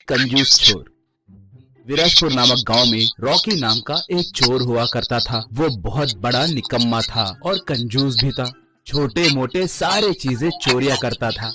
कंजूस चोर। विराजपुर नामक गांव में रॉकी नाम का एक चोर हुआ करता था। वो बहुत बड़ा निकम्मा था और कंजूस भी था। छोटे मोटे सारे चीजें चोरिया करता था।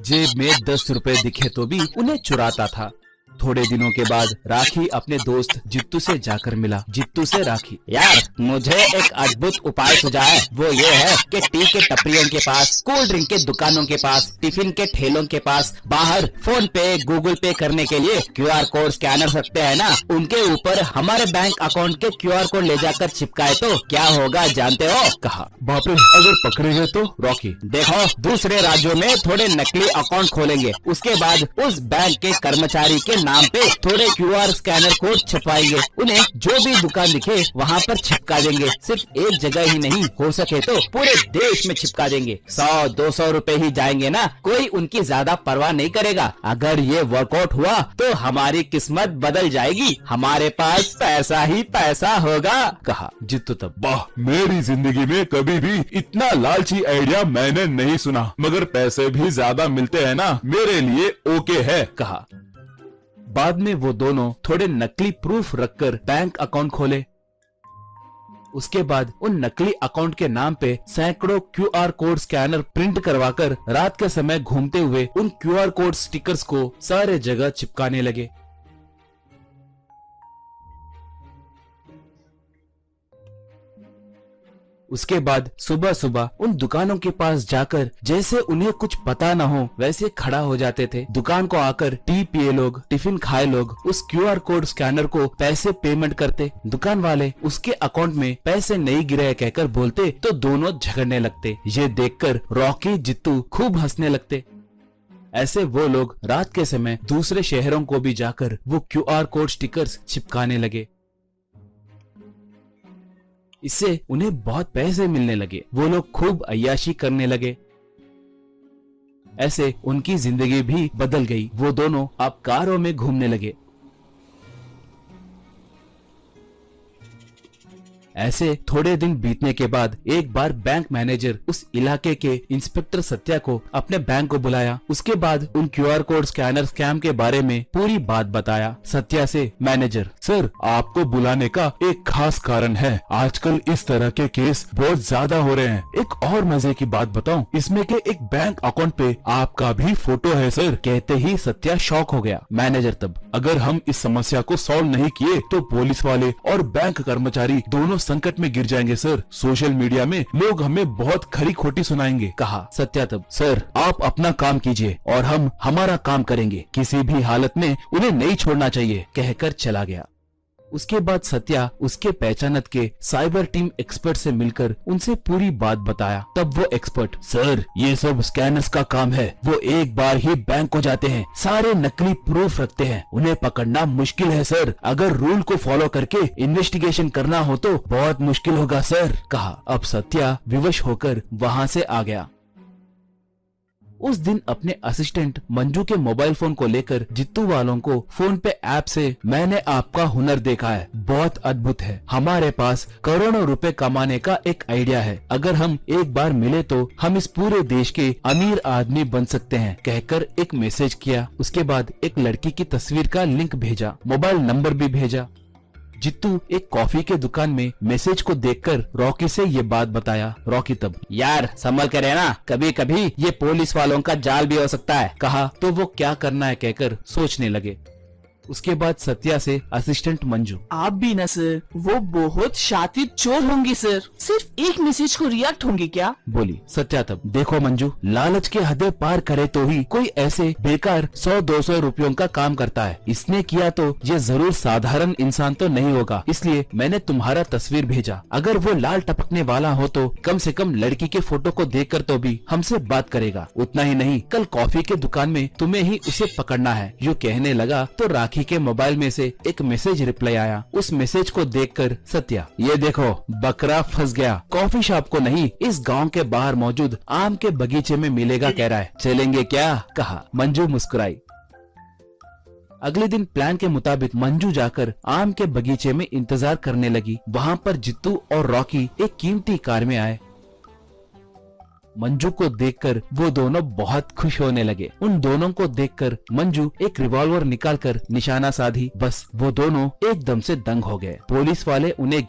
जेब में 10 रुपए दिखे तो भी उन्हें चुराता था। थोड़े दिनों के बाद राखी अपने दोस्त जित्तू से जाकर मिला। जित्तू से राखी, यार मुझे एक अद्भुत उपाय सुझा है। वो ये है कि टी के टपरियों के पास, कोल्ड ड्रिंक के दुकानों के पास, टिफिन के ठेलों के पास बाहर फोन पे गूगल पे करने के लिए क्यूआर कोड स्कैनर सकते हैं ना, उनके ऊपर हमारे बैंक अकाउंट के क्यूआर कोड ले जाकर चिपकाए तो क्या होगा जानते हो? कहा। बाप रे, अगर पकड़े गए तो? रॉकी, देखो दूसरे राज्यों में थोड़े नकली अकाउंट खोलेंगे, उसके बाद उस बैंक के कर्मचारी के नाम पे थोड़े क्यूआर स्कैनर कोड छपवाएंगे, उन्हें जो भी दुकान दिखे वहाँ पर चिपका देंगे। सिर्फ एक जगह ही नहीं, हो सके तो पूरे देश में चिपका देंगे। 100-200 रुपए ही जाएंगे ना, कोई उनकी ज्यादा परवाह नहीं करेगा। अगर ये वर्कआउट हुआ तो हमारी किस्मत बदल जाएगी, हमारे पास पैसा ही पैसा होगा। कहा। जित्तू तब, वाह, मेरी जिंदगी में कभी भी इतना लालची आइडिया मैंने नहीं सुना, मगर पैसे भी ज्यादा मिलते हैं ना, मेरे लिए ओके है। कहा। बाद में वो दोनों थोड़े नकली प्रूफ रखकर बैंक अकाउंट खोले। उसके बाद उन नकली अकाउंट के नाम पे सैकड़ों क्यूआर कोड स्कैनर प्रिंट करवाकर रात के समय घूमते हुए उन क्यूआर कोड स्टिकर्स को सारे जगह चिपकाने लगे। उसके बाद सुबह सुबह उन दुकानों के पास जाकर जैसे उन्हें कुछ पता न हो वैसे खड़ा हो जाते थे। दुकान को आकर टी पिए लोग, टिफिन खाए लोग उस क्यूआर कोड स्कैनर को पैसे पेमेंट करते। दुकान वाले उसके अकाउंट में पैसे नहीं गिरे कहकर बोलते तो दोनों झगड़ने लगते। ये देखकर रॉकी जित्तू खूब हंसने लगते। ऐसे वो लोग रात के समय दूसरे शहरों को भी जाकर वो क्यूआर कोड स्टिकर्स चिपकाने लगे। इससे उन्हें बहुत पैसे मिलने लगे। वो लोग खूब अय्याशी करने लगे। ऐसे उनकी जिंदगी भी बदल गई। वो दोनों अब कारों में घूमने लगे। ऐसे थोड़े दिन बीतने के बाद एक बार बैंक मैनेजर उस इलाके के इंस्पेक्टर सत्या को अपने बैंक को बुलाया। उसके बाद उन क्यूआर कोड स्कैनर स्कैम के बारे में पूरी बात बताया। सत्या से मैनेजर, सर आपको बुलाने का एक खास कारण है। आजकल इस तरह के केस बहुत ज्यादा हो रहे हैं। एक और मजे की बात बताऊं, इसमें के एक बैंक अकाउंट पे आपका भी फोटो है सर। कहते ही सत्या शॉक हो गया। मैनेजर तब, अगर हम इस समस्या को सॉल्व नहीं किए तो पुलिस वाले और बैंक कर्मचारी दोनों संकट में गिर जाएंगे सर। सोशल मीडिया में लोग हमें बहुत खरी खोटी सुनाएंगे। कहा। सत्या तब, सर आप अपना काम कीजिए और हम हमारा काम करेंगे। किसी भी हालत में उन्हें नहीं छोड़ना चाहिए, कहकर चला गया। उसके बाद सत्या उसके पहचानत के साइबर टीम एक्सपर्ट से मिलकर उनसे पूरी बात बताया। तब वो एक्सपर्ट, सर ये सब स्कैनर्स का काम है। वो एक बार ही बैंक को जाते हैं, सारे नकली प्रूफ रखते हैं, उन्हें पकड़ना मुश्किल है सर। अगर रूल को फॉलो करके इन्वेस्टिगेशन करना हो तो बहुत मुश्किल होगा सर। कहा। अब सत्या विवश होकर वहाँ से आ गया। उस दिन अपने असिस्टेंट मंजू के मोबाइल फोन को लेकर जित्तू वालों को फोन पे ऐप से, मैंने आपका हुनर देखा है, बहुत अद्भुत है, हमारे पास करोड़ों रुपए कमाने का एक आइडिया है, अगर हम एक बार मिले तो हम इस पूरे देश के अमीर आदमी बन सकते हैं, कहकर एक मैसेज किया। उसके बाद एक लड़की की तस्वीर का लिंक भेजा, मोबाइल नंबर भी भेजा। जित्तू एक कॉफी के दुकान में मैसेज को देखकर रॉकी से ये बात बताया। रॉकी तब, यार संभल कर रहना, कभी कभी ये पुलिस वालों का जाल भी हो सकता है। कहा। तो वो क्या करना है कहकर सोचने लगे। उसके बाद सत्या से असिस्टेंट मंजू, आप भी ना सर, वो बहुत शातिर चोर होंगी सर, सिर्फ एक मैसेज को रिएक्ट होंगे क्या? बोली। सत्या तब, देखो मंजू, लालच के हदें पार करे तो ही कोई ऐसे बेकार 100-200 रुपयों का काम करता है। इसने किया तो ये जरूर साधारण इंसान तो नहीं होगा, इसलिए मैंने तुम्हारा तस्वीर भेजा। अगर वो लाल टपकने वाला हो तो कम से कम लड़की के फोटो को देखकर तो भी हमसे बात करेगा। उतना ही नहीं, कल कॉफी के दुकान में तुम्हें ही उसे पकड़ना है। यूँ कहने लगा तो राखी के मोबाइल में से एक मैसेज रिप्लाई आया। उस मैसेज को देखकर सत्या, ये देखो बकरा फंस गया, कॉफी शॉप को नहीं इस गांव के बाहर मौजूद आम के बगीचे में मिलेगा कह रहा है, चलेंगे क्या? कहा। मंजू मुस्कुराई। अगले दिन प्लान के मुताबिक मंजू जाकर आम के बगीचे में इंतजार करने लगी। वहाँ पर जित्तू और रॉकी एक कीमती कार में आए। मंजू को देखकर वो दोनों बहुत खुश होने लगे। उन दोनों को देखकर मंजू एक रिवॉल्वर निकालकर निशाना साधी। बस वो दोनों एकदम से दंग हो गए। पुलिस वाले उन्हें